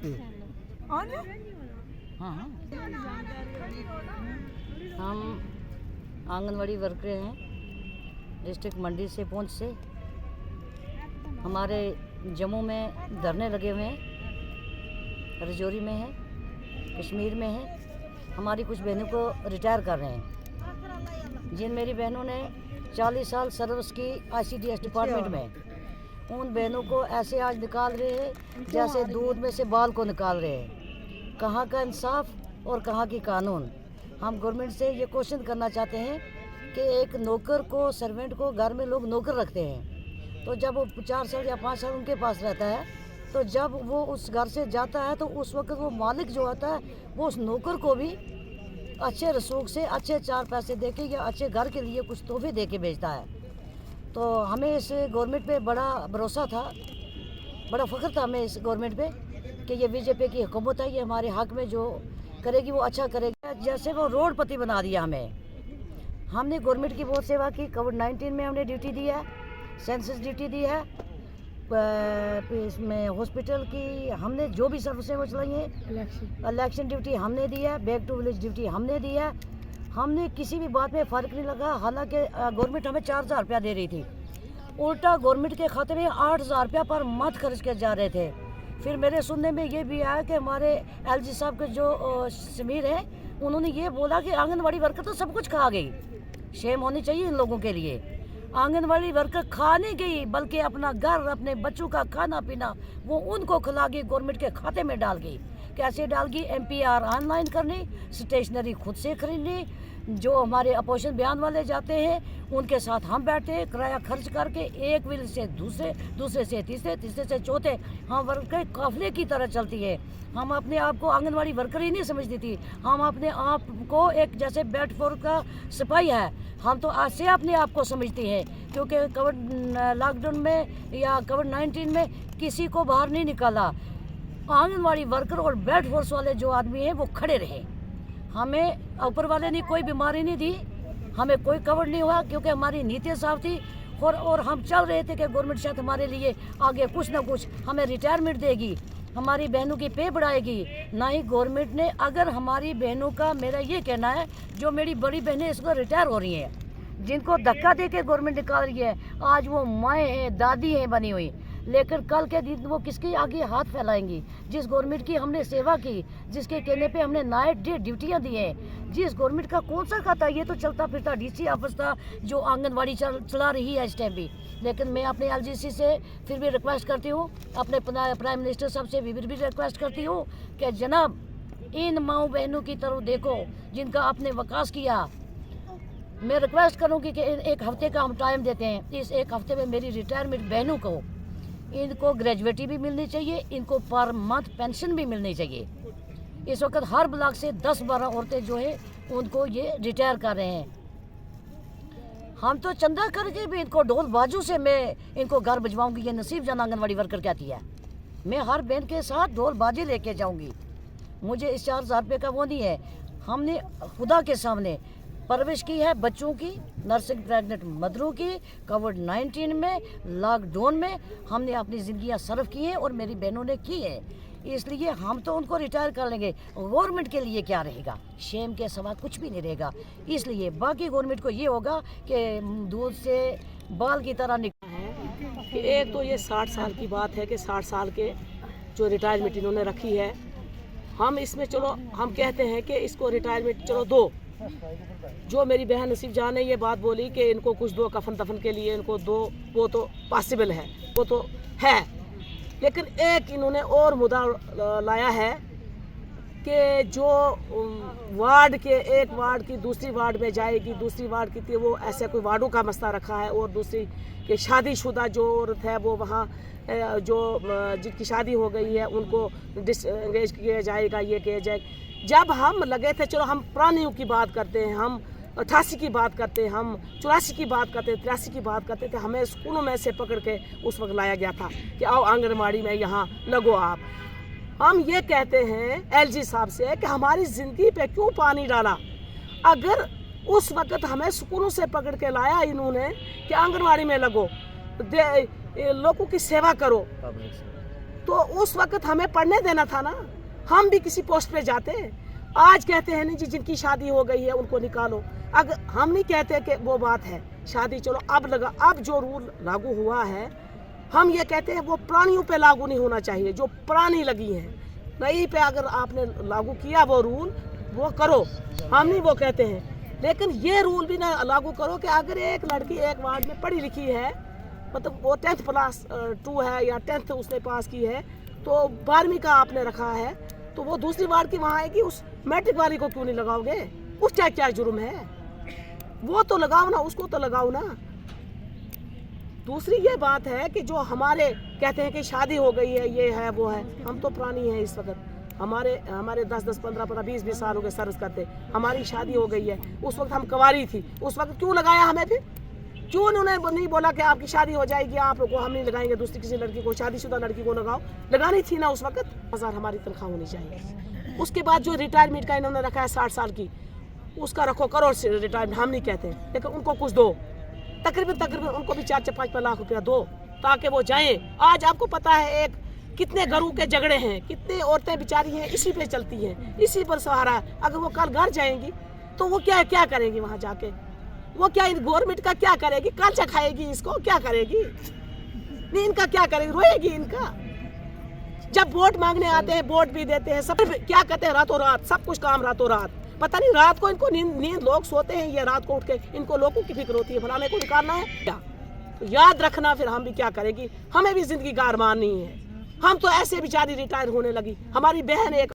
हाँ हाँ, हम आंगनवाड़ी वर्कर हैं डिस्ट्रिक्ट मंडी से, पुंछ से। हमारे जम्मू में धरने लगे हुए हैं, राजौरी में है, कश्मीर में है। हमारी कुछ बहनों को रिटायर कर रहे हैं। जिन मेरी बहनों ने 40 साल सर्विस की ICDS डिपार्टमेंट में, उन बहनों को ऐसे आज निकाल रहे हैं जैसे दूध में से बाल को निकाल रहे हैं। कहाँ का इंसाफ और कहाँ की कानून। हम गवर्नमेंट से ये क्वेश्चन करना चाहते हैं कि एक नौकर को, सर्वेंट को घर में लोग नौकर रखते हैं, तो जब वो 4 साल या 5 साल उनके पास रहता है, तो जब वो उस घर से जाता है तो उस वक्त वो मालिक जो होता है वो उस नौकर को भी अच्छे रसूख से, अच्छे 4 पैसे दे के या अच्छे घर के लिए कुछ तोहफे दे के भेजता है। तो हमें इस गवर्नमेंट पे बड़ा भरोसा था, बड़ा फ़ख्र था हमें इस गवर्नमेंट पे कि ये BJP की हुकूमत है, ये हमारे हक में जो करेगी वो अच्छा करेगी। जैसे वो रोड पति बना दिया हमें। हमने गवर्नमेंट की बहुत सेवा की। कोविड-19 में हमने ड्यूटी दी है, सेंसस ड्यूटी दी है, इसमें हॉस्पिटल की हमने जो भी सर्विसें वो चलाई हैं, इलेक्शन ड्यूटी हमने दी है, बैक टू विलेज ड्यूटी हमने दी है। हमने किसी भी बात में फ़र्क नहीं लगा। हालांकि गवर्नमेंट हमें 4000 रुपया दे रही थी, उल्टा गवर्नमेंट के खाते में 8000 रुपया पर मंथ खर्च किए जा रहे थे। फिर मेरे सुनने में ये भी आया कि हमारे LG साहब के जो समीर हैं, उन्होंने ये बोला कि आंगनवाड़ी वर्कर तो सब कुछ खा गई। शेम होनी चाहिए इन लोगों के लिए। आंगनवाड़ी वर्कर खा नहीं गई, बल्कि अपना घर, अपने बच्चों का खाना पीना वो उनको खिला गई, गवर्नमेंट के खाते में डाल गई। कैसे डाल गई? MPR ऑनलाइन करनी, स्टेशनरी खुद से खरीदनी, जो हमारे अपोजिशन बयान वाले जाते हैं उनके साथ हम बैठते हैं, किराया खर्च करके एक व्हील से दूसरे, दूसरे से तीसरे, तीसरे से चौथे, हम वर्कर काफिले की तरह चलती है। हम अपने आप को आंगनवाड़ी वर्कर ही नहीं समझती थी। हम अपने आप को एक जैसे बेडफोर का सिपाही है, हम तो आज से अपने आप को समझती हैं, क्योंकि कोविड लॉकडाउन में या कोविड-19 में किसी को बाहर नहीं निकाला। आंगनवाड़ी वर्कर और बेड फोर्स वाले जो आदमी हैं वो खड़े रहे। हमें ऊपर वाले ने कोई बीमारी नहीं दी, हमें कोई कवर नहीं हुआ, क्योंकि हमारी नीतियाँ साफ थी और हम चल रहे थे कि गवर्नमेंट शायद हमारे लिए आगे कुछ ना कुछ हमें रिटायरमेंट देगी, हमारी बहनों की पे बढ़ाएगी। ना ही गवर्नमेंट ने, अगर हमारी बहनों का, मेरा ये कहना है, जो मेरी बड़ी बहनें इसको रिटायर हो रही हैं, जिनको धक्का दे के गवर्नमेंट निकाल रही है, आज वो माएँ हैं, दादी हैं बनी हुई, लेकिन कल के दिन वो किसके आगे हाथ फैलाएंगी? जिस गवर्नमेंट की हमने सेवा की, जिसके कहने पे हमने नाइट डे ड्यूटियाँ दी हैं, जिस गवर्नमेंट का कौन सा खाता, ये तो चलता फिरता DC ऑफिस था जो आंगनवाड़ी चला रही है इस टाइम भी। लेकिन मैं अपने LGC से फिर भी रिक्वेस्ट करती हूँ, अपने प्राइम मिनिस्टर साहब से भी रिक्वेस्ट करती हूँ कि जनाब इन माओ बहनों की तरफ देखो जिनका आपने विकास किया। मैं रिक्वेस्ट करूँगी कि एक हफ्ते का हम टाइम देते हैं, इस एक हफ्ते में मेरी रिटायरमेंट बहनों को, इनको ग्रेजुएटी भी मिलनी चाहिए, इनको पर मंथ पेंशन भी मिलनी चाहिए। इस वक्त हर ब्लॉक से 10-12 औरतें जो है उनको ये रिटायर कर रहे हैं। हम तो चंदा करके भी इनको ढोल बाजू से मैं इनको घर भिजवाऊंगी, ये नसीब जान आंगनवाड़ी वर्कर कहती है। मैं हर बहन के साथ ढोल बाजी लेके जाऊंगी। मुझे इस 4000 रुपये का वो नहीं है। हमने खुदा के सामने परवरिश की है बच्चों की, नर्सिंग प्रेग्नेंट मदरों की। कोविड-19 में, लॉकडाउन में हमने अपनी ज़िंदगियां सर्व की हैं और मेरी बहनों ने की है, इसलिए हम तो उनको रिटायर कर लेंगे। गवर्नमेंट के लिए क्या रहेगा? शेम के सवा कुछ भी नहीं रहेगा। इसलिए बाकी गवर्नमेंट को ये होगा कि दूध से बाल की तरह निकल है कि एक तो ये 60 साल की बात है कि 60 साल के जो रिटायरमेंट इन्होंने रखी है, हम इसमें चलो हम कहते हैं कि इसको रिटायरमेंट चलो दो। जो मेरी बहन नसीब जान ने ये बात बोली कि इनको कुछ दो कफन दफन के लिए, इनको दो, वो तो पॉसिबल है, वो तो है। लेकिन एक इन्होंने और मुद्दा लाया है कि जो वार्ड के, एक वार्ड की दूसरी वार्ड में जाएगी, दूसरी वार्ड की वो ऐसे कोई वार्डों का मसला रखा है, और दूसरी कि शादीशुदा जो औरत है वो वहाँ जो जिनकी शादी हो गई है उनको डिसएंगेज किया जाएगा, ये किया जाएगा। जब हम लगे थे, चलो हम पुराने युग की बात करते हैं, हम 88 की बात करते हैं, हम 84 की बात करते हैं, 83 की बात करते थे, हमें स्कूलों में से पकड़ के उस वक्त लाया गया था कि आओ आंगनबाड़ी में यहाँ लगो आप। हम ये कहते हैं LG साहब से कि हमारी ज़िंदगी पे क्यों पानी डाला? अगर उस वक्त हमें स्कूलों से पकड़ के लाया इन्होंने कि आंगनबाड़ी में लगो, लोगों की सेवा करो, तो उस वक्त हमें पढ़ने देना था ना, हम भी किसी पोस्ट पे जाते। आज कहते हैं नहीं जी जिनकी शादी हो गई है उनको निकालो। अगर हम नहीं कहते कि वो बात है शादी चलो अब जो रूल लागू हुआ है हम ये कहते हैं वो प्राणियों पे लागू नहीं होना चाहिए। जो प्राणी लगी हैं नई पे अगर आपने लागू किया वो रूल वो करो, हम नहीं वो कहते हैं, लेकिन ये रूल भी ना लागू करो कि अगर एक लड़की एक वार्ड में पढ़ी लिखी है, मतलब वो 10th+2 है या 10th उसने पास की है, तो 12वीं का आपने रखा है, तो वो दूसरी वार्ड की वहाँ आएगी, उस मैट्रिक वाली को क्यों नहीं लगाओगे? उसका क्या जुर्म है? वो तो लगाओ ना, उसको तो लगाओ ना। दूसरी ये बात है कि जो हमारे कहते हैं कि शादी हो गई है, ये है वो है, हम तो प्राणी हैं इस वक्त। हमारे 10-10, 15-15, 20-20 साल हो गए सर्विस करते, हमारी शादी हो गई है। उस वक्त हम कुंवारी थी, उस वक्त क्यों लगाया हमें? फिर क्यों उन्होंने नहीं बोला कि आपकी शादी हो जाएगी, आप लोग को हम नहीं लगाएंगे, दूसरी किसी लड़की को, शादीशुदा लड़की को लगाओ? लगानी थी ना उस वक्त। 1000 हमारी तनख्वाह होनी चाहिए। उसके बाद जो रिटायरमेंट का इन्होंने रखा है 60 साल की, उसका रखो, करो रिटायरमेंट, हम नहीं कहते, लेकिन उनको कुछ दो, तकरीबन उनको भी 4-5 लाख रुपया दो ताकि वो जाएं। आज आपको पता है एक कितने घरों के झगड़े हैं, कितने औरतें बेचारी हैं इसी पे चलती हैं, इसी पर सहारा है। अगर वो कल घर जाएंगी तो वो क्या करेंगी वहाँ जाके? वो क्या गवर्नमेंट का क्या करेगी? कांचा खाएगी इसको? क्या करेगी? नहीं, इनका क्या करेगी? रोएगी इनका। जब वोट मांगने आते हैं, वोट भी देते हैं, सब क्या कहते हैं, रातों रात सब कुछ काम, रातों रात। पता नहीं रात को इनको नींद लोग सोते हैं, ये रात को उठ के इनको लोगों की फिक्र होती है, फलाने को निकालना है क्या? तो याद रखना, फिर हम भी क्या करेगी, हमें भी जिंदगी का अरमान नहीं है। हम तो ऐसे बेचारी रिटायर होने लगी। हमारी बहन एक